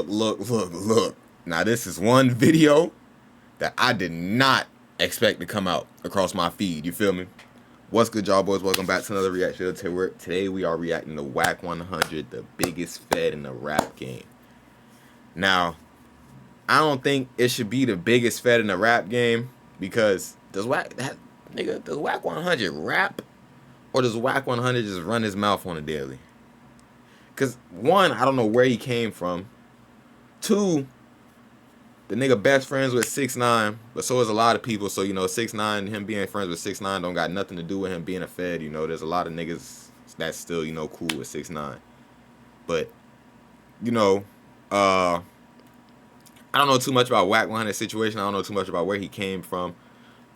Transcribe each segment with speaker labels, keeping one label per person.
Speaker 1: look. Now this is one video that I did not expect to come out across my feed. You feel me? What's good, y'all boys? Welcome back to another reaction. Today we are reacting to Wack 100, the biggest fed in the rap game. Now, I don't think it should be the biggest fed in the rap game because does Wack 100 rap or does Wack 100 just run his mouth on a daily? Because one, I don't know where he came from. Two, the nigga best friends with 6ix9ine, but so is a lot of people. So, you know, 6ix9ine, him being friends with 6ix9ine don't got nothing to do with him being a fed. You know, there's a lot of niggas that's still, you know, cool with 6ix9ine. But, you know, I don't know too much about Wack 100 situation. I don't know too much about where he came from.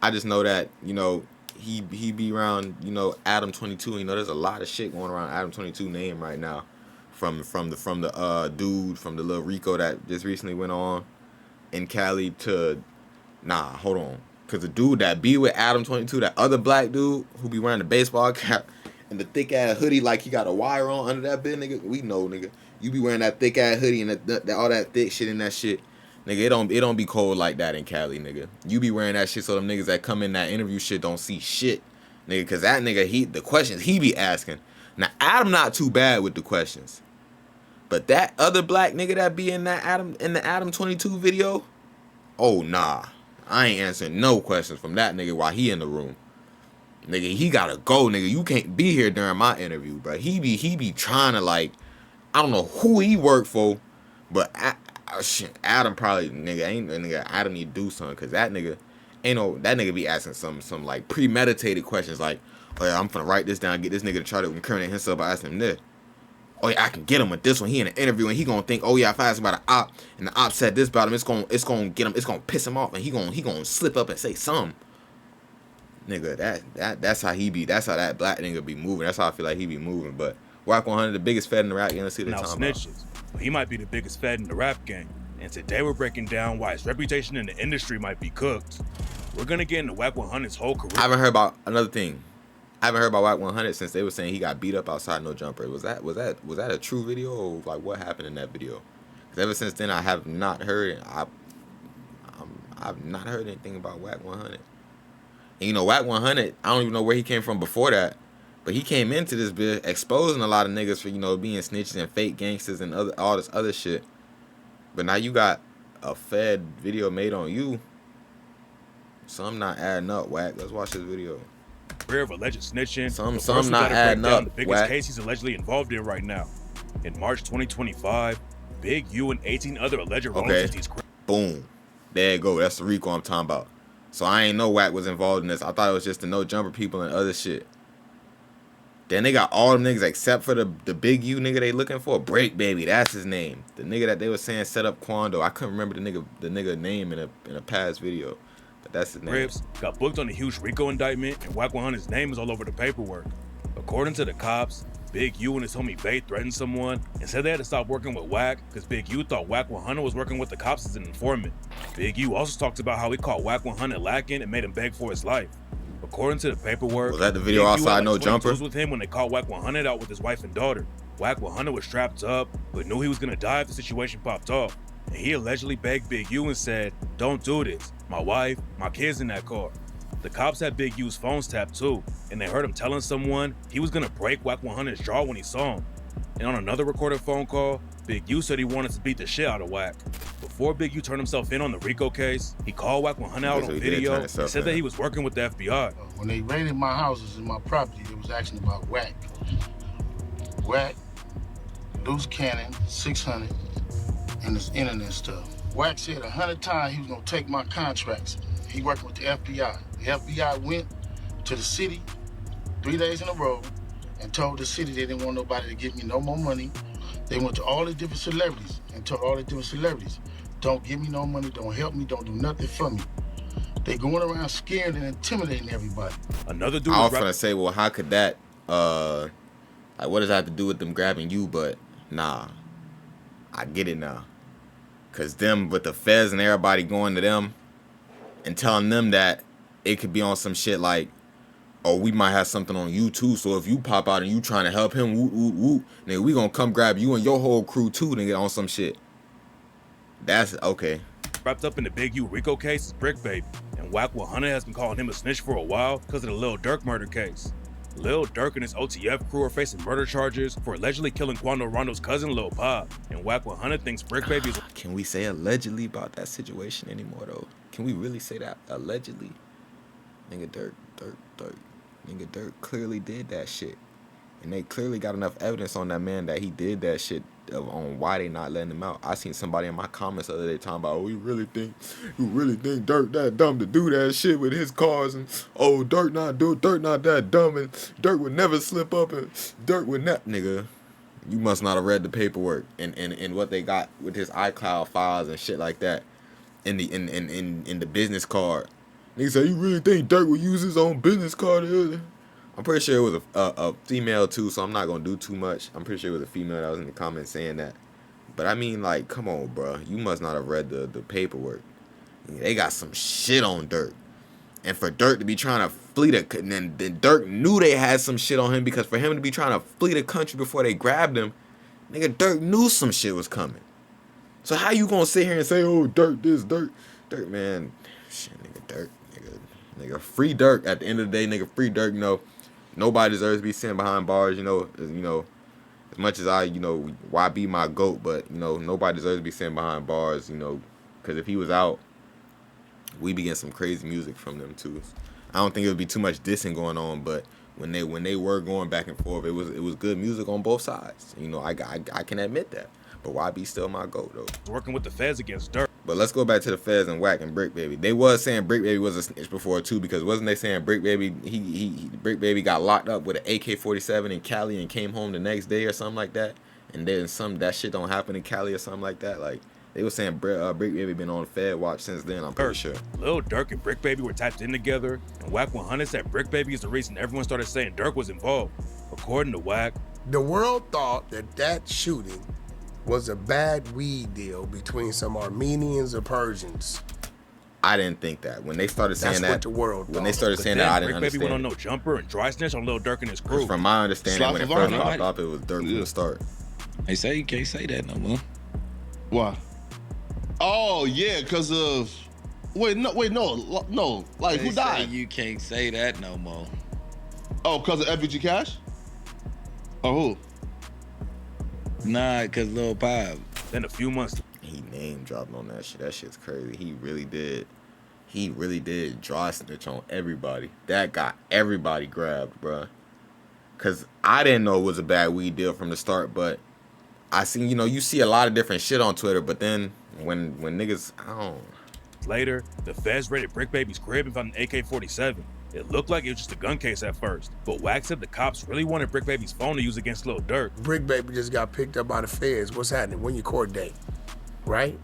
Speaker 1: I just know that, you know, he be around, you know, Adam 22. You know, there's a lot of shit going around Adam 22 name right now. From the dude from the little Rico that just recently went on in Cali to hold on, cause the dude that be with Adam 22, that other black dude who be wearing the baseball cap and the thick ass hoodie like he got a wire on under that bit, nigga. We know, nigga. You be wearing that thick ass hoodie and all that thick shit in that shit, nigga. It don't be cold like that in Cali, nigga. You be wearing that shit so them niggas that come in that interview shit don't see shit, nigga. Cause that nigga, the questions he be asking. Now Adam not too bad with the questions. But that other black nigga that be in the Adam 22 video, oh nah, I ain't answering no questions from that nigga while he in the room. Nigga, he gotta go, nigga. You can't be here during my interview, bro. He be trying to, like, I don't know who he worked for, but Adam probably, nigga, Adam need to do something, cause that nigga be asking some like premeditated questions like, oh yeah, I'm finna write this down, get this nigga to try to incriminate himself by asking him this. Oh yeah, I can get him with this one. He in an interview and he gonna think, oh yeah, if I ask him about an op and the op said this about him, it's gonna get him, it's gonna piss him off and he gonna slip up and say something. Nigga, that's how he be. That's how that black nigga be moving. That's how I feel like he be moving. But Wack 100, the biggest fed in the rap game. Let's see the
Speaker 2: now
Speaker 1: time
Speaker 2: snitches. But he might be the biggest fed in the rap game. And today we're breaking down why his reputation in the industry might be cooked. We're gonna get into Wack 100's whole career.
Speaker 1: I haven't heard about another thing. I haven't heard about Wack 100 since they were saying he got beat up outside no jumper. Was that a true video or like what happened in that video? Because ever since then I have not heard it. I've not heard anything about Wack 100. And you know, Wack 100, I don't even know where he came from before that, but he came into this bit exposing a lot of niggas for, you know, being snitches and fake gangsters and all this other shit. But now you got a fed video made on you. Some not adding up, Wack. Let's watch this video.
Speaker 2: Career of alleged snitching.
Speaker 1: Some not adding up.
Speaker 2: The biggest case he's allegedly involved in right now. In March 2025, Big U and 18 other alleged wrongdoers.
Speaker 1: Boom. There you go. That's the Rico I'm talking about. So I ain't know Wack was involved in this. I thought it was just the no jumper people and other shit. Then they got all them niggas except for the Big U nigga they looking for. Break Baby, that's his name. The nigga that they were saying set up Quando. I couldn't remember the nigga name in a past video. That's his name.
Speaker 2: Ribs got booked on a huge RICO indictment, and Wack 100's name is all over the paperwork. According to the cops, Big U and his homie Bay threatened someone and said they had to stop working with Wack because Big U thought Wack 100 was working with the cops as an informant. Big U also talked about how he caught Wack 100 lacking and made him beg for his life. According to the paperwork,
Speaker 1: was that the video outside no jumper?
Speaker 2: Was with him when they caught Wack 100 out with his wife and daughter. Wack 100 was strapped up, but knew he was gonna die if the situation popped off. And he allegedly begged Big U and said, "Don't do this. My wife, my kids in that car." The cops had Big U's phones tapped too, and they heard him telling someone he was gonna break Wack 100's jaw when he saw him. And on another recorded phone call, Big U said he wanted to beat the shit out of Wack. Before Big U turned himself in on the RICO case, he called Wack 100 out on video and said that he was working with the FBI.
Speaker 3: When they raided my houses and my property, they was asking about Wack. Wack, loose cannon, 600, and this internet stuff. Wack said 100 times he was gonna take my contracts. He working with the FBI. The FBI went to the city 3 days in a row and told the city they didn't want nobody to give me no more money. They went to all the different celebrities and told all the different celebrities, don't give me no money, don't help me, don't do nothing for me. They going around scaring and intimidating everybody.
Speaker 2: Another dude
Speaker 1: I was gonna say, well, how could that, like, what does that have to do with them grabbing you? But nah, I get it now. Cause them with the feds and everybody going to them and telling them that it could be on some shit like, oh, we might have something on you too. So if you pop out and you trying to help him, woo, nigga, we gonna come grab you and your whole crew too, nigga, on some shit. That's okay.
Speaker 2: Wrapped up in the Big U Rico case is Brick Baby, and Wack 100 has been calling him a snitch for a while because of the Lil Durk murder case. Lil Durk and his OTF crew are facing murder charges for allegedly killing Quando Rondo's cousin Lil Pop, and Wack 100 thinks Brick Baby is...
Speaker 1: Can we say allegedly about that situation anymore, though? Can we really say that? Allegedly? Nigga Durk. Nigga Durk clearly did that shit. And they clearly got enough evidence on that man that he did that shit on why they not letting him out. I seen somebody in my comments the other day talking about, oh, you really think Durk that dumb to do that shit with his cars, and oh, Durk not that dumb, and Durk would never slip up, and Durk would not. Nigga, you must not have read the paperwork and what they got with his iCloud files and shit like that in the business card. Nigga say, you really think Durk would use his own business card? I'm pretty sure it was a female too, so I'm not gonna do too much. I'm pretty sure it was a female that was in the comments saying that. But I mean, like, come on, bro. You must not have read the paperwork. They got some shit on Durk. And for Durk to be trying to flee and then Durk knew they had some shit on him, because for him to be trying to flee the country before they grabbed him, nigga, Durk knew some shit was coming. So how you gonna sit here and say, oh, Durk this, Durk, man, shit, nigga, Durk, nigga, free Durk. At the end of the day, nigga, free Durk. You know, nobody deserves to be sitting behind bars. You know, as much as why be my goat, but nobody deserves to be sitting behind bars. Because if he was out, we be getting some crazy music from them too. I don't think it would be too much dissing going on, but when they were going back and forth, it was good music on both sides. I can admit that. But YB still my GOAT though.
Speaker 2: Working with the feds against Durk.
Speaker 1: But let's go back to the feds and Wack and Brick Baby. They was saying Brick Baby was a snitch before too, because wasn't they saying Brick Baby Brick Baby got locked up with an AK-47 in Cali and came home the next day or something like that? And then that shit don't happen in Cali or something like that. Like they were saying Brick Baby been on Fed watch since then. I'm pretty sure.
Speaker 2: Lil Durk and Brick Baby were tapped in together, and Wack 100 said Brick Baby is the reason everyone started saying Durk was involved. According to Wack,
Speaker 4: the world thought that shooting was a bad weed deal between some Armenians or Persians.
Speaker 1: I didn't think that. When they started saying
Speaker 4: That's what the world
Speaker 1: when
Speaker 4: thought.
Speaker 1: they started saying that, I didn't
Speaker 2: Brick Baby
Speaker 1: understand.
Speaker 2: went on no jumper and dry snitch on Lil Durk and his crew.
Speaker 1: From my understanding, when it first popped up, it was Durk from the start.
Speaker 5: They say you can't say that no more.
Speaker 6: Why? Oh yeah, because of no. Like
Speaker 5: They
Speaker 6: who died?
Speaker 5: say you can't say that no more.
Speaker 6: Oh, because of FBG Cash? Or who?
Speaker 5: Nah, cause Lil Pop.
Speaker 2: Then a few months,
Speaker 1: He name dropped on that shit. That shit's crazy. He really did. He really did dry snitch on everybody. That got everybody grabbed, bruh. Cause I didn't know it was a bad weed deal from the start, but I seen, you see a lot of different shit on Twitter, but then when niggas, I don't.
Speaker 2: later, the feds raided Brick Baby's crib and found an AK-47. It looked like it was just a gun case at first, but Wack said the cops really wanted Brick Baby's phone to use against Lil Durk.
Speaker 4: Brick Baby just got picked up by the feds. What's happening? When your court date, right?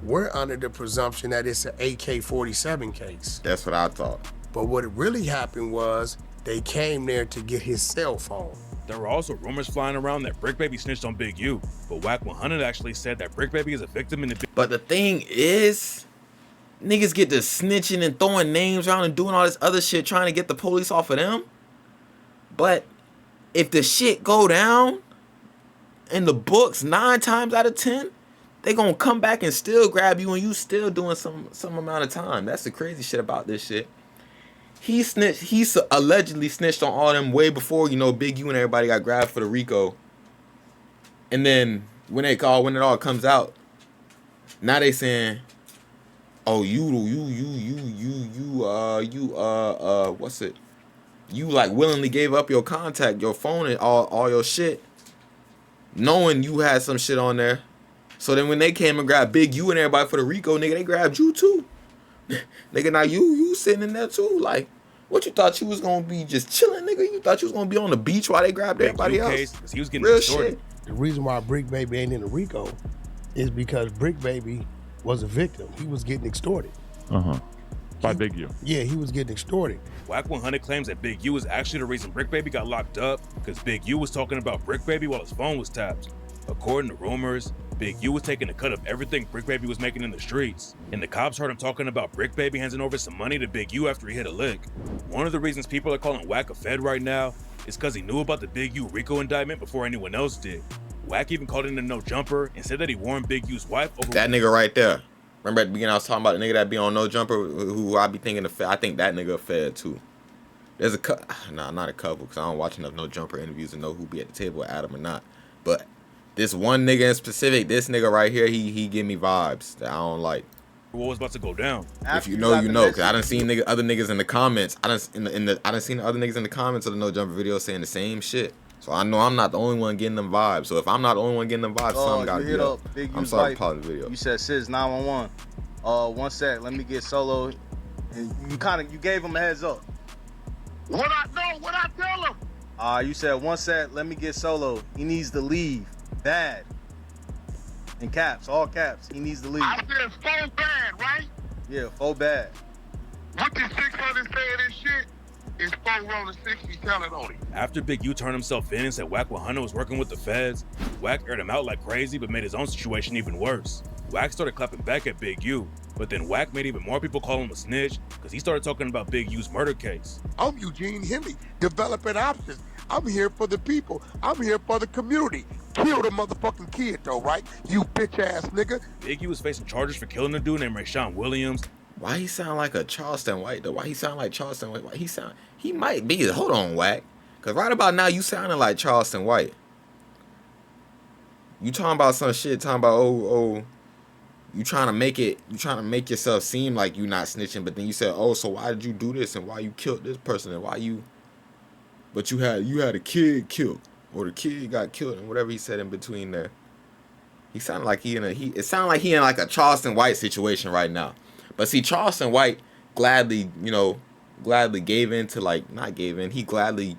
Speaker 4: We're under the presumption that it's an AK-47 case.
Speaker 1: That's what I thought.
Speaker 4: But what really happened was they came there to get his cell phone.
Speaker 2: There were also rumors flying around that Brick Baby snitched on Big U, but Wack 100 actually said that Brick Baby is a victim in the...
Speaker 1: But the thing is, niggas get to snitching and throwing names around and doing all this other shit trying to get the police off of them. But if the shit go down in the books 9 times out of 10, they gonna come back and still grab you and you still doing some amount of time. That's the crazy shit about this shit. He allegedly snitched on all them way before, Big U and everybody got grabbed for the RICO. And then when it all comes out, now they saying, oh, you like willingly gave up your contact, your phone and all your shit, knowing you had some shit on there. So then when they came and grabbed Big U and everybody for the RICO, nigga, they grabbed you too. Nigga, now you sitting in there too. Like, what you thought you was gonna be just chilling, nigga? You thought you was gonna be on the beach while they grabbed everybody else?
Speaker 2: Case, he was getting
Speaker 1: real
Speaker 2: extorted.
Speaker 1: shit.
Speaker 4: The reason why Brick Baby ain't in the RICO is because Brick Baby was a victim. He was getting extorted.
Speaker 7: By Big U.
Speaker 4: Yeah, he was getting extorted.
Speaker 2: Wack 100 claims that Big U was actually the reason Brick Baby got locked up, because Big U was talking about Brick Baby while his phone was tapped. According to rumors, Big U was taking a cut of everything Brick Baby was making in the streets, and the cops heard him talking about Brick Baby handing over some money to Big U after he hit a lick. One of the reasons people are calling Wack a fed right now is because he knew about the Big U RICO indictment before anyone else did. Wack even called in a no jumper and said that he warned Big U's wife over
Speaker 1: That nigga right there. Remember at the beginning I was talking about the nigga that be on no jumper, who I be thinking of. I think that nigga a fed too. There's not a couple, because I don't watch enough no jumper interviews to know who be at the table with Adam or not. But this one nigga in specific, this nigga right here, he give me vibes that I don't like.
Speaker 2: what was about to go down.
Speaker 1: If you know, you know, because I done seen other niggas in the comments. I done seen other niggas in the comments of the no jumper video saying the same shit. So I know I'm not the only one getting them vibes. So if I'm not the only one getting them vibes, something gotta be up. I'm sorry for calling the video.
Speaker 8: You said sis 911. 1 sec, let me get solo. And you gave him a heads up.
Speaker 3: What I know, what I tell him.
Speaker 8: You said 1 sec, let me get solo. He needs to leave. Bad. In caps, all caps. He needs to leave.
Speaker 3: I said so bad, right?
Speaker 8: Yeah, full bad.
Speaker 3: What the 600 saying this shit is 4 rolling 60 telling on him.
Speaker 2: After Big U turned himself in and said Wack 100 was working with the feds, Wack aired him out like crazy but made his own situation even worse. Wack started clapping back at Big U, but then Wack made even more people call him a snitch because he started talking about Big U's murder case.
Speaker 4: I'm Eugene Henley, developing options. I'm here for the people. I'm here for the community. Kill the motherfucking kid though, right? You bitch ass nigga.
Speaker 2: Big U was facing charges for killing a dude named Rayshawn Williams.
Speaker 1: Why he sound like a Charleston White though? Why he sound like Charleston White? Why he might be. Hold on, Wack. Cause right about now you sounding like Charleston White. You talking about some shit, talking about you trying to make yourself seem like you not snitching, but then you said, oh, so why did you do this and why you killed this person and why you, but you had a kid killed or the kid got killed and whatever he said in between there. He sounded like it sounded like he in like a Charleston White situation right now. But see, Charleston White gladly gave in to not gave in. He gladly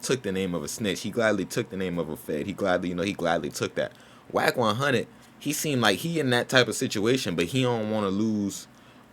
Speaker 1: took the name of a snitch. He gladly took the name of a fed. He gladly took that. Wack 100, he seemed like he in that type of situation, but he don't want to lose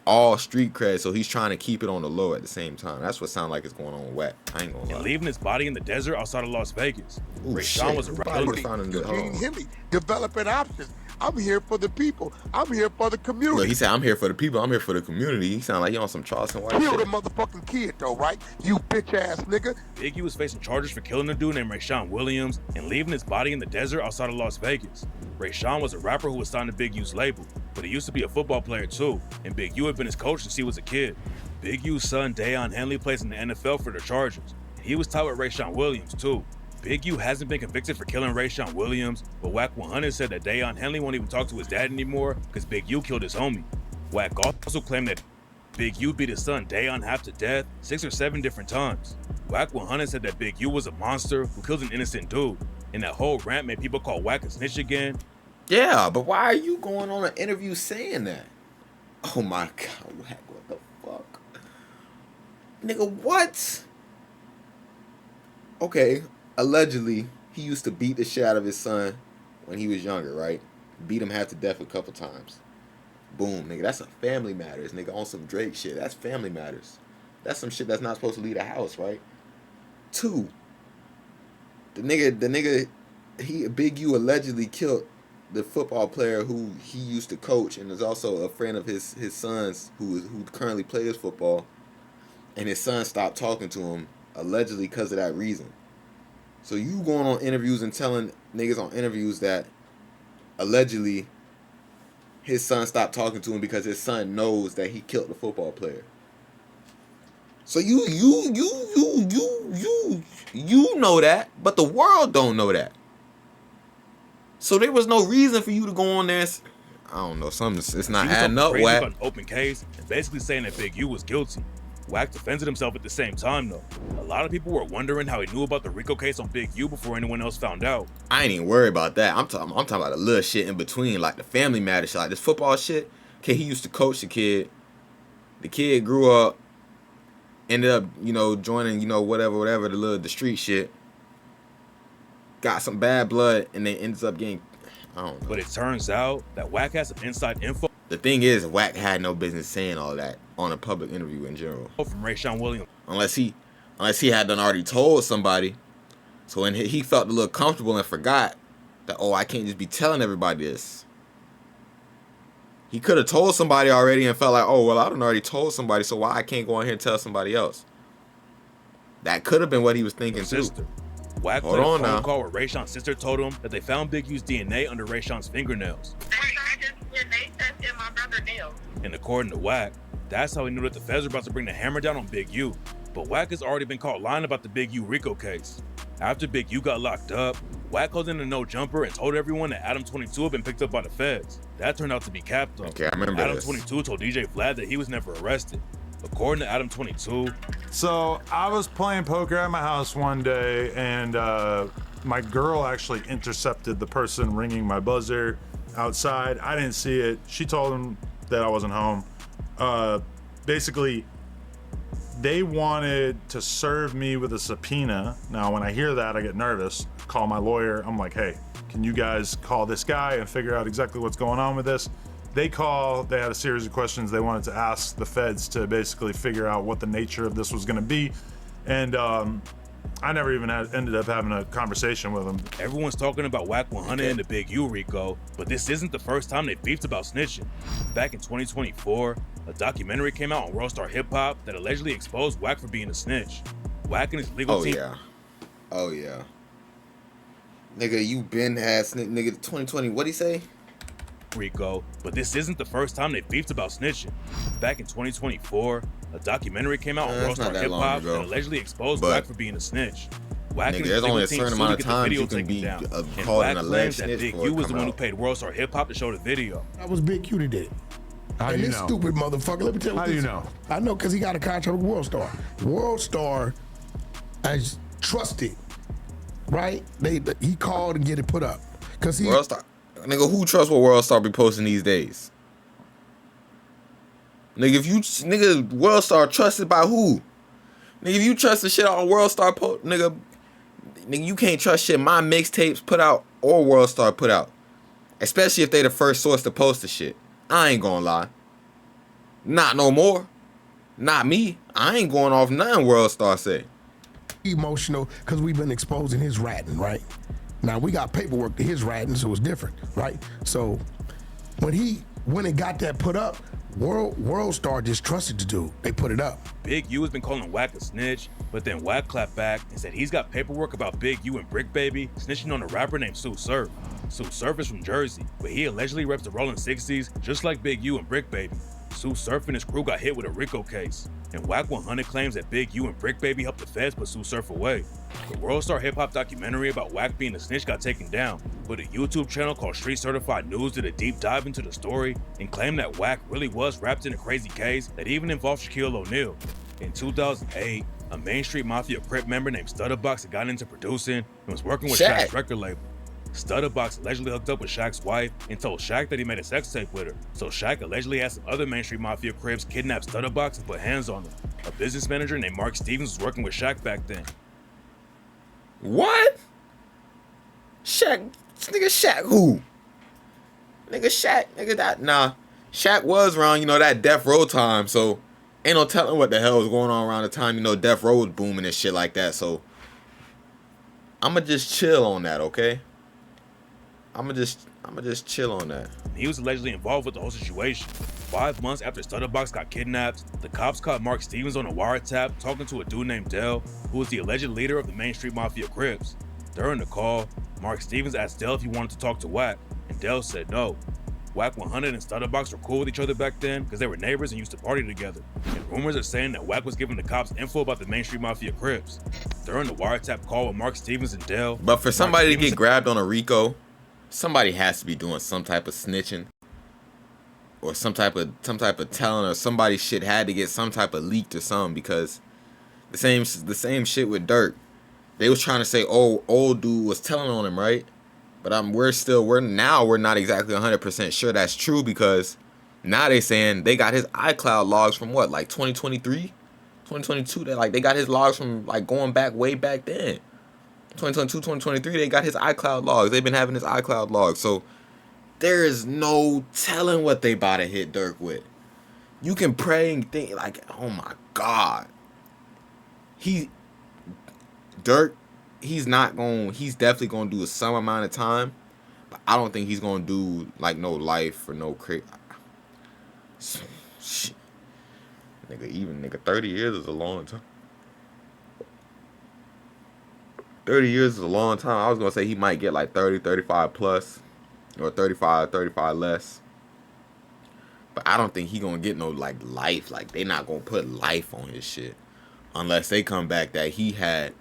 Speaker 1: all street cred, so he's trying to keep it on the low at the same time. That's what sounds like it's going on with Wack. I ain't gonna lie.
Speaker 2: And leaving his body in the desert outside of Las Vegas. Rayshawn was
Speaker 4: Eugene Henley, developing options. I'm here for the people. I'm here for the community.
Speaker 1: Look, he said, I'm here for the people. I'm here for the community. He sound like he on some Charleston White
Speaker 4: Kill
Speaker 1: shit.
Speaker 4: the motherfucking kid though, right? You bitch ass nigga.
Speaker 2: Big U was facing charges for killing a dude named Rayshawn Williams and leaving his body in the desert outside of Las Vegas. Rayshawn was a rapper who was signed to Big U's label, but he used to be a football player too, and Big U had been his coach since he was a kid. Big U's son, TheOnlyKhary Henley, plays in the NFL for the Chargers, and he was tied with Rayshawn Williams too. Big U hasn't been convicted for killing Rayshawn Williams, but Wack 100 said that TheOnlyKhary Henley won't even talk to his dad anymore because Big U killed his homie. Wack also claimed that Big U beat his son TheOnlyKhary half to death 6 or 7 different times. Wack 100 said that Big U was a monster who killed an innocent dude, and that whole rant made people call Wack a snitch again.
Speaker 1: Yeah, but why are you going on an interview saying that? Oh my God, Wack, what the fuck? Nigga, what? Okay, allegedly, he used to beat the shit out of his son when he was younger, right? Beat him half to death a couple times. Boom, nigga, that's a family matters, nigga, on some Drake shit. That's family matters. That's some shit that's not supposed to leave the house, right? 2, the nigga, Big U allegedly killed the football player who he used to coach and is also a friend of his son's who currently plays football, and his son stopped talking to him allegedly because of that reason. So you going on interviews and telling niggas on interviews that allegedly his son stopped talking to him because his son knows that he killed the football player. So you know that, but the world don't know that. So there was no reason for you to go on there. I don't know, it's not adding up,
Speaker 2: Wack.
Speaker 1: Wack.
Speaker 2: About an open case and basically saying that Big U was guilty. Wack defended himself at the same time though. A lot of people were wondering how he knew about the RICO case on Big U before anyone else found out.
Speaker 1: I ain't even worried about that. I'm talking about the little shit in between, like the family matter shit, like this football shit. Okay, he used to coach the kid. The kid grew up, ended up, joining, whatever, the street shit. Got some bad blood, and then ends up getting, I don't know.
Speaker 2: But it turns out that Wack has some inside info.
Speaker 1: The thing is, Wack had no business saying all that on a public interview in general.
Speaker 2: From Rayshawn Williams.
Speaker 1: Unless he had done already told somebody. So when he felt a little comfortable and forgot that, oh, I can't just be telling everybody this. He could have told somebody already and felt like, oh, well, I done already told somebody, so why I can't go in here and tell somebody else? That could have been what he was thinking too.
Speaker 2: Wack
Speaker 1: Hold
Speaker 2: played a
Speaker 1: on
Speaker 2: phone
Speaker 1: now.
Speaker 2: call where Rayshawn's sister told him that they found Big U's DNA under Rayshawn's fingernails.
Speaker 9: They tested my brother's nails.
Speaker 2: And according to Wack, that's how he knew that the feds were about to bring the hammer down on Big U. But Wack has already been caught lying about the Big U Rico case. After Big U got locked up, Wack called in a no jumper and told everyone that Adam 22 had been picked up by the feds. That turned out to be cap though.
Speaker 1: Okay, I remember
Speaker 2: Adam
Speaker 1: this.
Speaker 2: 22 told DJ Vlad that he was never arrested. According to Adam 22,
Speaker 10: So I was playing poker at my house one day, and my girl actually intercepted the person ringing my buzzer outside. I didn't see it. She told him that I wasn't home. Basically, they wanted to serve me with a subpoena. Now, when I hear that, I get nervous. Call my lawyer. I'm like, hey, can you guys call this guy and figure out exactly what's going on with this? They call, they had a series of questions they wanted to ask the feds to basically figure out what the nature of this was gonna be. And I never even ended up having a conversation with them.
Speaker 2: everyone's talking about Wack 100 and the Big U Rico, but this isn't the first time they beefed about snitching. Back in 2024, a documentary came out on Worldstar Hip Hop that allegedly exposed Wack for being a snitch. Wack and his legal
Speaker 1: Oh
Speaker 2: team
Speaker 1: yeah. Oh yeah. Nigga, you been had nigga 2020. What'd he say?
Speaker 2: Rico, but this isn't the first time they beefed about snitching. Back in 2024, a documentary came out on
Speaker 1: That's not
Speaker 2: Worldstar
Speaker 1: that
Speaker 2: Hip
Speaker 1: long
Speaker 2: Hop
Speaker 1: ago.
Speaker 2: that allegedly exposed
Speaker 1: But-
Speaker 2: Wack for being a snitch. Wack
Speaker 1: Nigga,
Speaker 2: and his
Speaker 1: there's
Speaker 2: legal
Speaker 1: only a
Speaker 2: team
Speaker 1: certain
Speaker 2: sued
Speaker 1: amount
Speaker 2: to
Speaker 1: of
Speaker 2: get the
Speaker 1: times
Speaker 2: video
Speaker 1: you can
Speaker 2: taken
Speaker 1: be
Speaker 2: down. And
Speaker 1: called
Speaker 2: Wack
Speaker 1: an alleged
Speaker 2: claims that
Speaker 1: snitch
Speaker 2: Big
Speaker 1: before
Speaker 2: U
Speaker 1: it
Speaker 2: was the
Speaker 1: come
Speaker 2: one who
Speaker 1: out.
Speaker 2: paid Worldstar Hip Hop to show the video.
Speaker 4: That was Big Q that did it.
Speaker 10: How do
Speaker 4: And
Speaker 10: you
Speaker 4: this
Speaker 10: know?
Speaker 4: stupid motherfucker, let me tell you
Speaker 10: How
Speaker 4: what
Speaker 10: do you
Speaker 4: this
Speaker 10: know?
Speaker 4: I know because he got a contract with Worldstar. Worldstar is trusted, right? He called and get it put up. Because he
Speaker 1: Worldstar. Nigga, who trusts what Worldstar be posting these days? Nigga, if you Worldstar trusted by who? Nigga, if you trust the shit on Worldstar nigga, you can't trust shit my mixtapes put out or Worldstar put out. Especially if they the first source to post the shit. I ain't gonna lie. Not no more. Not me. I ain't going off nothing Worldstar say.
Speaker 4: emotional because we've been exposing his ratting, right? Now we got paperwork to his ratting, so it's different, right? So when it got that put up, Worldstar just trusted the dude. They put it up.
Speaker 2: Big U has been calling Wack a snitch, but then Wack clapped back and said he's got paperwork about Big U and Brick Baby snitching on a rapper named Sue Surf. Sue Surf is from Jersey, but he allegedly reps the Rolling 60s just like Big U and Brick Baby. Sue Surf and his crew got hit with a RICO case, and Wack 100 claims that Big U and Brick Baby helped the feds put Sue Surf away. The Worldstar Hip Hop documentary about Wack being a snitch got taken down, but a YouTube channel called Street Certified News did a deep dive into the story and claimed that Wack really was wrapped in a crazy case that even involved Shaquille O'Neal. In 2008, a Main Street Mafia Crip member named Stutterbox had gotten into producing and was working with
Speaker 1: Shaq.
Speaker 2: Shaq's record label. Stutterbox allegedly hooked up with Shaq's wife and told Shaq that he made a sex tape with her. So Shaq allegedly had some other Main Street Mafia Crips kidnap Stutterbox and put hands on him. A business manager named Mark Stevens was working with Shaq back then.
Speaker 1: What? Shaq, Shaq who? Shaq, that, nah. Shaq was around, that Death Row time, so ain't no telling what the hell was going on around the time, Death Row was booming and shit like that, so I'ma just chill on that, okay? I'ma just chill on that.
Speaker 2: He was allegedly involved with the whole situation. 5 months after Stutterbox got kidnapped, the cops caught Mark Stevens on a wiretap talking to a dude named Dell, who was the alleged leader of the Main Street Mafia Crips. During the call, Mark Stevens asked Dell if he wanted to talk to Wack, and Dell said no. Wack 100 and Stutterbox were cool with each other back then because they were neighbors and used to party together. And rumors are saying that Wack was giving the cops info about the Main Street Mafia Crips. During the wiretap call with Mark Stevens and Dell,
Speaker 1: But for somebody to
Speaker 2: Stevens-
Speaker 1: get grabbed on a RICO, somebody has to be doing some type of snitching. Or some type of telling, or somebody's shit had to get some type of leaked or something, because the same shit with Dirk. They was trying to say, oh, old dude was telling on him, right? But we're not exactly 100% sure that's true, because now they saying they got his iCloud logs from what, like 2023, 2022. They got his logs from like going back way back then. 2022, 2023, they got his iCloud logs. They've been having his iCloud logs, so there is no telling what they about to hit Dirk with. You can pray and think like, oh my God. Dirk, he's definitely gonna do some amount of time, but I don't think he's gonna do like no life or no crazy. Nigga, 30 years is a long time. 30 years is a long time. I was gonna say he might get like 30, 35 plus, or 35, 35 less. But I don't think he gonna get no like life. Like they not gonna put life on his shit unless they come back that he had.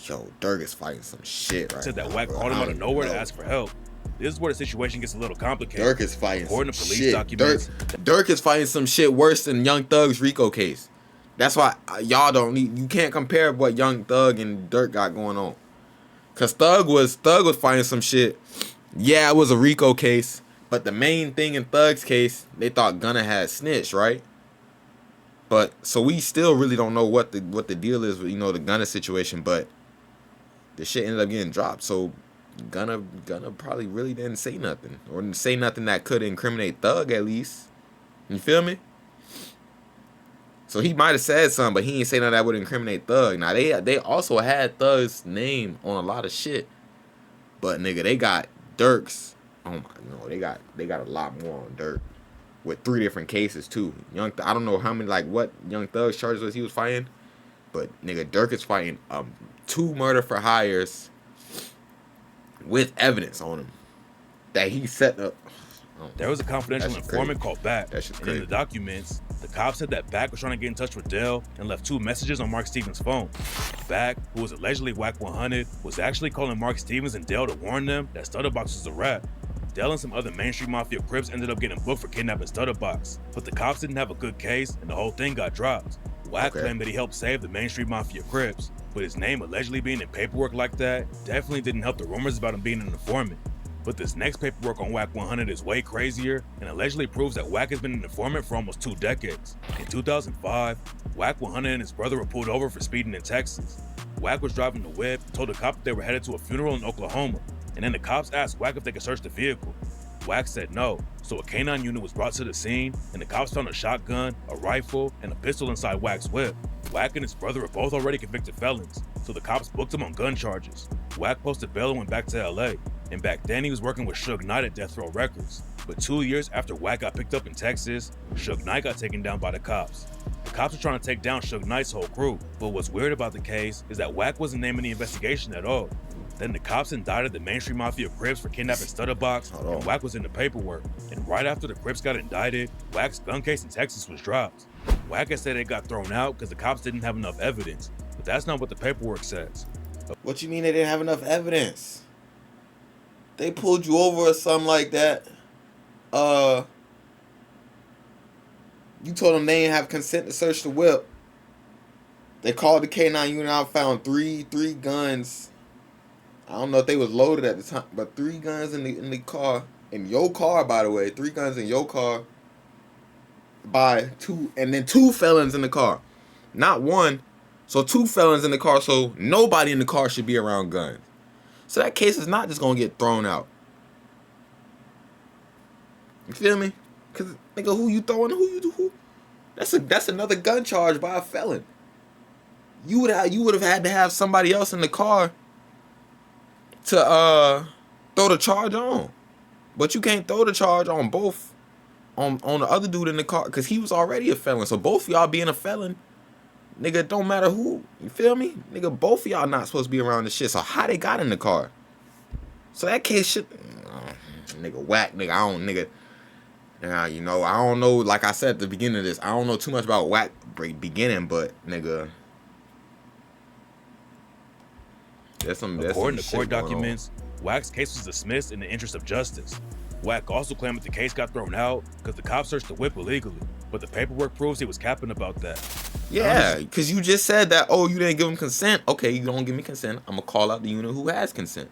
Speaker 1: Yo, Dirk is fighting some shit right
Speaker 2: Said that
Speaker 1: now,
Speaker 2: Wack
Speaker 1: bro.
Speaker 2: called him
Speaker 1: I
Speaker 2: out
Speaker 1: don't
Speaker 2: of nowhere
Speaker 1: even
Speaker 2: to
Speaker 1: know.
Speaker 2: ask for help. This is where the situation gets a little complicated.
Speaker 1: Dirk is fighting
Speaker 2: According
Speaker 1: some
Speaker 2: to police
Speaker 1: shit.
Speaker 2: documents,
Speaker 1: Dirk is fighting some shit worse than Young Thug's Rico case. That's why y'all don't need. You can't compare what Young Thug and Dirk got going on. Cause Thug was fighting some shit. Yeah, it was a Rico case, but the main thing in Thug's case, they thought Gunna had snitched, right? But so we still really don't know what the deal is with the Gunna situation, but the shit ended up getting dropped. So Gunna probably really didn't say nothing, or didn't say nothing that could incriminate Thug at least. You feel me? So he might have said something, but he ain't say nothing that would incriminate Thug. Now they also had Thug's name on a lot of shit, but nigga, they got Dirk's. Oh my, no, they got a lot more on Dirk with 3 different cases too. I don't know how many, like what Young Thug's charges was he was fighting, but nigga, Dirk is fighting 2 murder for hires with evidence on him that he set up.
Speaker 2: there was a confidential informant called Back,
Speaker 1: That shit's
Speaker 2: and in
Speaker 1: crazy.
Speaker 2: the documents, the cops said that Back was trying to get in touch with Dell and left 2 messages on Mark Stevens' phone. Back, who was allegedly Wack 100, was actually calling Mark Stevens and Dell to warn them that Stutterbox was a rat. Dell and some other Main Street Mafia Crips ended up getting booked for kidnapping Stutterbox, but the cops didn't have a good case and the whole thing got dropped. Wack claimed that he helped save the Main Street Mafia Crips, but his name allegedly being in paperwork like that definitely didn't help the rumors about him being an informant. But this next paperwork on Wack 100 is way crazier and allegedly proves that Wack has been an informant for almost 2 decades. In 2005, Wack 100 and his brother were pulled over for speeding in Texas. Wack was driving the whip, told the cop that they were headed to a funeral in Oklahoma, and then the cops asked Wack if they could search the vehicle. Wack said no, so a K9 unit was brought to the scene, and the cops found a shotgun, a rifle, and a pistol inside Wack's whip. Wack and his brother were both already convicted felons, so the cops booked him on gun charges. Wack posted bail and went back to LA, and back then he was working with Suge Knight at Death Row Records. But 2 years after Wack got picked up in Texas, Suge Knight got taken down by the cops. The cops were trying to take down Suge Knight's whole crew, but what's weird about the case is that Wack wasn't named in the investigation at all. Then the cops indicted the Main Street Mafia Crips for kidnapping Stutterbox, and Wack was in the paperwork. And right after the Crips got indicted, Wack's gun case in Texas was dropped. Wack had said it got thrown out because the cops didn't have enough evidence, but that's not what the paperwork says.
Speaker 1: What you mean they didn't have enough evidence? They pulled you over or something like that. You told them they didn't have consent to search the whip. They called the K9 unit out, found three guns. I don't know if they was loaded at the time, but 3 guns in the car. In your car, by the way. 3 guns in your car. By 2, and then 2 felons in the car. Not 1. So 2 felons in the car, so nobody in the car should be around guns. So that case is not just gonna get thrown out. You feel me? Cause nigga, who you throwing? Who? That's another gun charge by a felon. You would have had to have somebody else in the car to throw the charge on, but you can't throw the charge on both on the other dude in the car because he was already a felon. So both of y'all being a felon, nigga, it don't matter who. You feel me, nigga? Both of y'all not supposed to be around the shit. So how they got in the car? So that case shit, nigga, Wack, nigga. I don't, nigga. I don't know. Like I said at the beginning of this, I don't know too much about Wack beginning, but nigga.
Speaker 2: According to court documents, Wack's case was dismissed in the interest of justice. Wack also claimed that the case got thrown out because the cops searched the whip illegally, but the paperwork proves he was capping about that.
Speaker 1: Yeah, because you just said that, oh, you didn't give him consent. Okay, you don't give me consent. I'm going to call out the unit who has consent.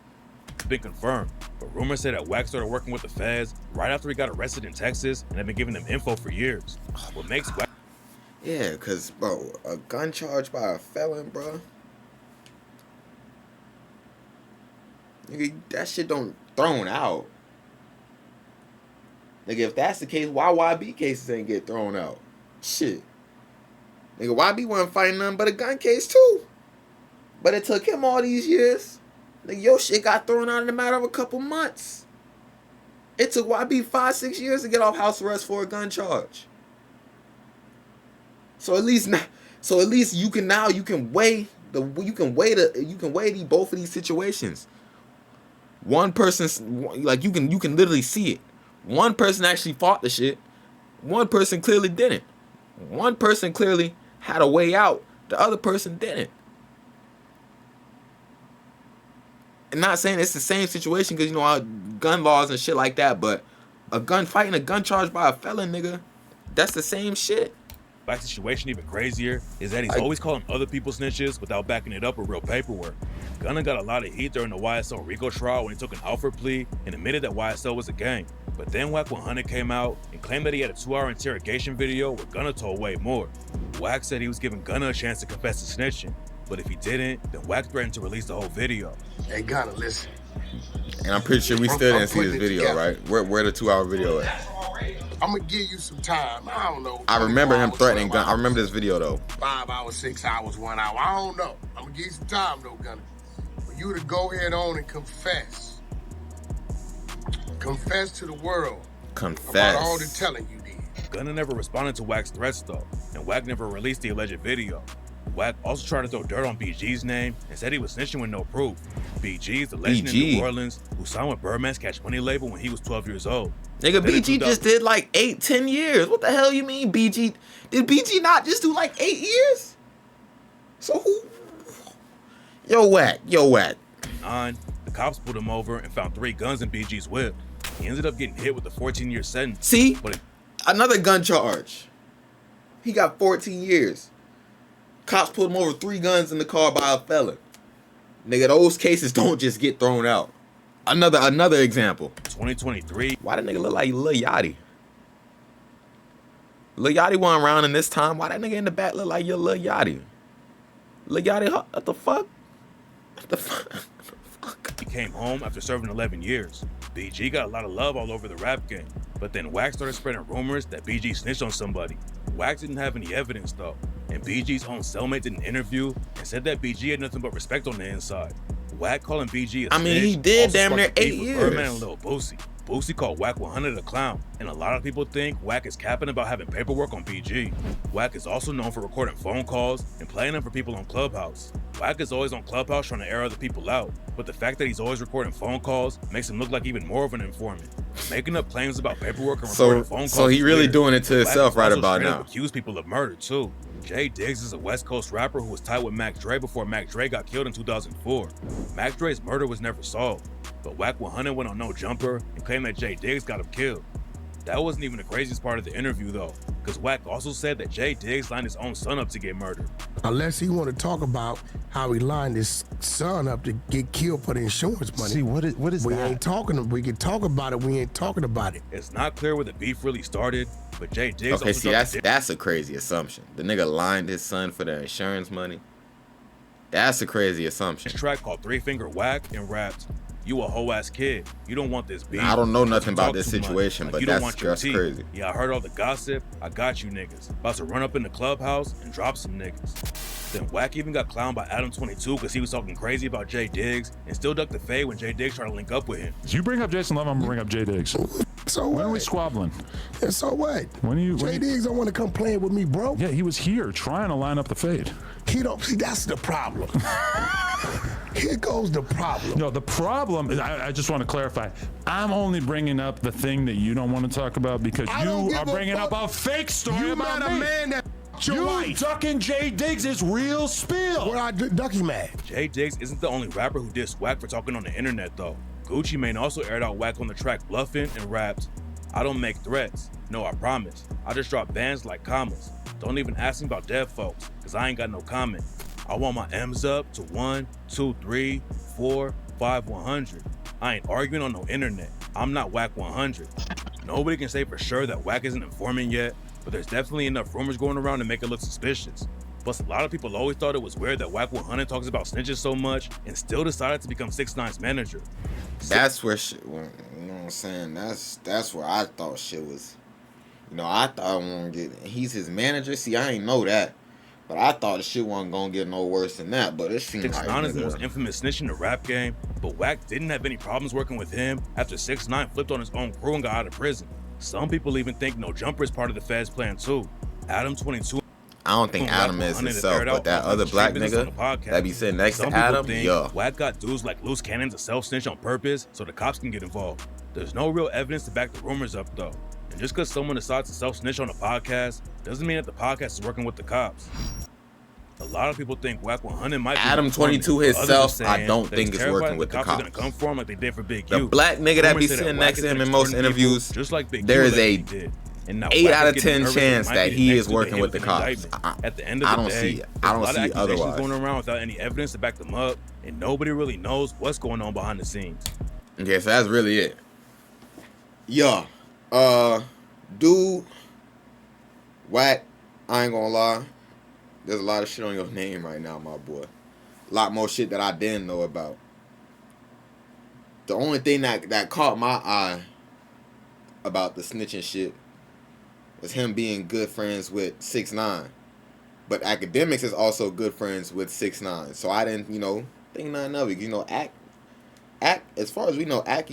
Speaker 2: It's been confirmed, but rumors say that Wack started working with the feds right after he got arrested in Texas and had been giving them info for years. What makes Wack...
Speaker 1: Yeah, because, bro, a gun charge by a felon, bro. Nigga, that shit don't thrown out. Nigga, if that's the case, why YB cases ain't get thrown out? Shit. Nigga, YB wasn't fighting nothing but a gun case too. But it took him all these years. Nigga, your shit got thrown out in a matter of a couple months. It took YB 5-6 years to get off house arrest for a gun charge. So at least you can weigh You can weigh both of these situations. One person's like you can literally see it. One person actually fought the shit. One person clearly didn't. One person clearly had a way out. The other person didn't. And not saying it's the same situation because you know our gun laws and shit like that, but a gun charge by a felon, nigga, that's the same shit.
Speaker 2: Wack's situation even crazier is that he's always calling other people snitches without backing it up with real paperwork. Gunna got a lot of heat during the YSL RICO trial when he took an Alfred plea and admitted that YSL was a gang. But then Wack 100 came out and claimed that he had a 2-hour interrogation video where Gunna told way more. Wack said he was giving Gunna a chance to confess to snitching, but if he didn't, then Wack threatened to release the whole video.
Speaker 3: Hey, Gunna, listen.
Speaker 1: And I'm pretty sure we still didn't see this video, right? Where the 2-hour video at?
Speaker 3: I'm gonna give you some time. I don't know.
Speaker 1: I remember him threatening Gunna. I remember this video though.
Speaker 3: 5 hours, 6 hours, 1 hour. I don't know. I'm gonna give you some time though, Gunna. For you to go ahead on and confess. Confess to the world.
Speaker 1: Confess.
Speaker 3: About all the telling you did.
Speaker 2: Gunna never responded to Wack's threats though, and Wack never released the alleged video. Wack also tried to throw dirt on BG's name and said he was snitching with no proof. BG is the legend in New Orleans who signed with Birdman's Cash Money label when he was 12 years old.
Speaker 1: Nigga, BG just did like 8-10 years. What the hell you mean, BG? Did BG not just do like 8 years? So who? Yo, Wack.
Speaker 2: 9, the cops pulled him over and found 3 guns in BG's whip. He ended up getting hit with a 14-year sentence.
Speaker 1: See? Another gun charge. He got 14 years. Cops pulled him over 3 guns in the car by a felon. Nigga, those cases don't just get thrown out. Another example.
Speaker 2: 2023.
Speaker 1: Why that nigga look like Lil Yachty? Lil Yachty wasn't around in this time. Why that nigga in the back look like your Lil Yachty? Lil Yachty, what the fuck? What the fuck?
Speaker 2: He came home after serving 11 years. BG got a lot of love all over the rap game, but then Wack started spreading rumors that BG snitched on somebody. Wack didn't have any evidence though, and BG's own cellmate did an interview and said that BG had nothing but respect on the inside. Wack calling BG a snitch,
Speaker 1: he did
Speaker 2: also
Speaker 1: damn near
Speaker 2: sparked a beef
Speaker 1: 8
Speaker 2: with
Speaker 1: years.
Speaker 2: Birdman and Lil Boosie. Boosie called Wack 100 a clown, and a lot of people think Wack is capping about having paperwork on BG. Wack is also known for recording phone calls and playing them for people on Clubhouse. Wack is always on Clubhouse trying to air other people out, but the fact that he's always recording phone calls makes him look like even more of an informant. Making up claims about paperwork and recording phone calls.
Speaker 1: So he really doing it to himself right about now.
Speaker 2: Accuse people of murder too. Jay Diggs is a West Coast rapper who was tied with Mac Dre before Mac Dre got killed in 2004. Mac Dre's murder was never solved, but Wack 100 went on No Jumper and claimed that Jay Diggs got him killed. That wasn't even the craziest part of the interview though, because Wack also said that Jay Diggs lined his own son up to get murdered.
Speaker 4: Unless he want to talk about how he lined his son up to get killed for the insurance money.
Speaker 11: See, what is
Speaker 4: we
Speaker 11: that?
Speaker 4: ain't talking. We can talk about it. We ain't talking about it.
Speaker 2: It's not clear where the beef really started, but Jay Diggs.
Speaker 1: Okay, see, that's a crazy assumption. The nigga lined his son for the insurance money. That's a crazy assumption.
Speaker 2: This track called 3 Finger Wack and rapped, "You a hoe ass kid. You don't want this beef.
Speaker 1: Now, I don't know nothing about
Speaker 2: Talk
Speaker 1: this
Speaker 2: too much.
Speaker 1: situation,
Speaker 2: Like,
Speaker 1: but
Speaker 2: you don't want your
Speaker 1: that's
Speaker 2: tea.
Speaker 1: crazy.
Speaker 2: Yeah, I heard all the gossip. I got you niggas. About to run up in the clubhouse and drop some niggas." Then Wack even got clowned by Adam 22 because he was talking crazy about Jay Diggs and still ducked the fade when Jay Diggs tried to link up with him.
Speaker 7: You bring up Jason Love, I'm gonna bring up Jay Diggs.
Speaker 4: So
Speaker 7: when are we
Speaker 4: what?
Speaker 7: squabbling?
Speaker 4: And so what? Jay
Speaker 7: Diggs
Speaker 4: Diggs don't want to come playing with me, bro.
Speaker 7: Yeah, he was here trying to line up the fade.
Speaker 4: He don't see. That's the problem. Here goes the problem.
Speaker 7: No, the problem is, I just want to clarify. I'm only bringing up the thing that you don't want to talk about because you are bringing up a fake story about
Speaker 4: met
Speaker 7: me.
Speaker 4: a man that your
Speaker 7: You
Speaker 4: wife.
Speaker 7: ducking Jay Diggs is real spill.
Speaker 4: What I ducky mad?
Speaker 2: Jay Diggs isn't the only rapper who dissed Wack for talking on the internet though. Gucci Mane also aired out Wack on the track Bluffin' and rapped, "I don't make threats. No, I promise. I just drop bands like commas. Don't even ask me about dead folks, cause I ain't got no comment. I want my M's up to 1, 2, 3, 4, 5, 100. I ain't arguing on no internet. I'm not Wack 100. Nobody can say for sure that Wack isn't informing yet, but there's definitely enough rumors going around to make it look suspicious. Plus, a lot of people always thought it was weird that Wack 100 talks about snitches so much and still decided to become 6ix9ine's manager.
Speaker 1: That's where shit, you know what I'm saying? That's where I thought shit was. You know, I thought I wasn't get. He's his manager. See, I ain't know that, but I thought the shit wasn't gonna get no worse than that. But it seemed like
Speaker 2: 6ix9ine is the most infamous snitch in the rap game, but Wack didn't have any problems working with him after 6ix9ine flipped on his own crew and got out of prison. Some people even think No Jumper is part of the Feds plan too. Adam 22.
Speaker 1: I don't think Adam is himself, but that other black nigga that be sitting next to Adam, yeah.
Speaker 2: Wack got dudes like loose cannons to self-snitch on purpose so the cops can get involved. There's no real evidence to back the rumors up, though. And just because someone decides to self-snitch on a podcast doesn't mean that the podcast is working with the cops. A lot of people think Wack 100 might be
Speaker 1: Adam 22 himself, I don't think is working with the cops.
Speaker 2: Are gonna come for him like they did for Big
Speaker 1: The
Speaker 2: U.
Speaker 1: black nigga that be sitting next to him in most interviews,
Speaker 2: just like Big
Speaker 1: there
Speaker 2: U
Speaker 1: is a 8 out of 10 chance that he is working with the cops.
Speaker 2: At the end of the day,
Speaker 1: I don't see otherwise.
Speaker 2: Going around without any evidence to back them up, and nobody really knows what's going on behind the scenes.
Speaker 1: Okay, so that's really it. Yeah, dude, Wack, I ain't gonna lie. There's a lot of shit on your name right now, my boy. A lot more shit that I didn't know about. The only thing that caught my eye about the snitching shit was him being good friends with 6ix9ine. But Academics is also good friends with 6ix9ine. So I didn't, think nothing of it. Ack, as far as we know, Ack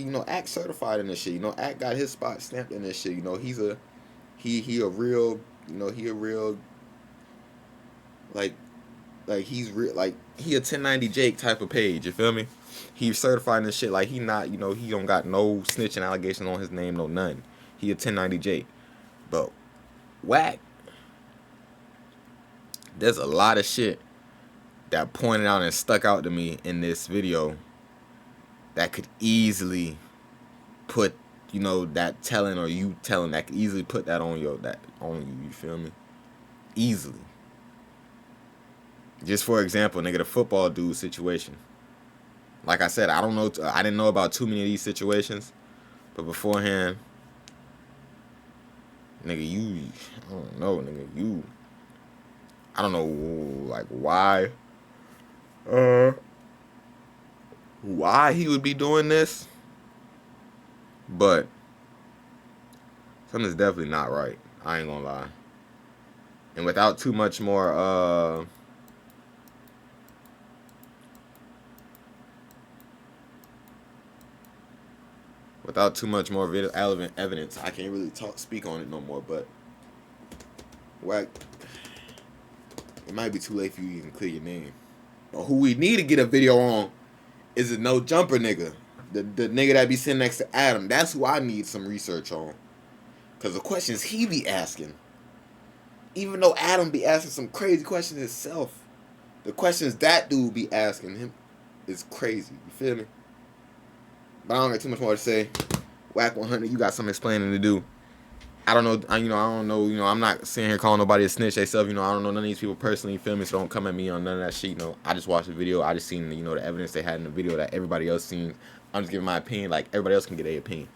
Speaker 1: certified in this shit. Ack got his spot stamped in this shit. He's he a real, he's real, he a 1090 Jake type of page, you feel me? He's certified in this shit, he not, he don't got no snitching allegations on his name, no nothing. He a 1090 Jake. But Wack, there's a lot of shit that pointed out and stuck out to me in this video that could easily put, that telling or you telling, that could easily put that on you, you feel me? Easily. Just for example, nigga, the football dude situation. Like I said, I didn't know about too many of these situations, but beforehand, nigga, I don't know, nigga, I don't know, why he would be doing this, but something's definitely not right. I ain't gonna lie. And without too much more, relevant evidence, I can't really speak on it no more. But Wack, it might be too late for you to even clear your name. But who we need to get a video on is a no jumper nigga, the nigga that be sitting next to Adam. That's who I need some research on, cause the questions he be asking, even though Adam be asking some crazy questions himself, the questions that dude be asking him is crazy. You feel me? But I don't got too much more to say. Wack 100, you got some explaining to do. I don't know. I don't know. I'm not sitting here calling nobody a snitch. Themselves, I don't know none of these people personally. You feel me? So don't come at me on none of that shit. I just watched the video. I just seen the evidence they had in the video that everybody else seen. I'm just giving my opinion. Like everybody else can get their opinion.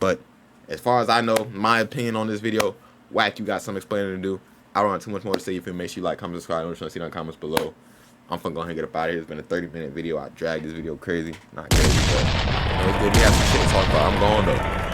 Speaker 1: But as far as I know, my opinion on this video, Wack, you got some explaining to do. I don't have too much more to say. If you make sure you like, comment, subscribe. I'm just trying to see it in the comments below. I'm fucking gonna get up out of here. It's been a 30-minute video. I dragged this video crazy. Not crazy, but it's good. We have some shit to talk about. I'm going though.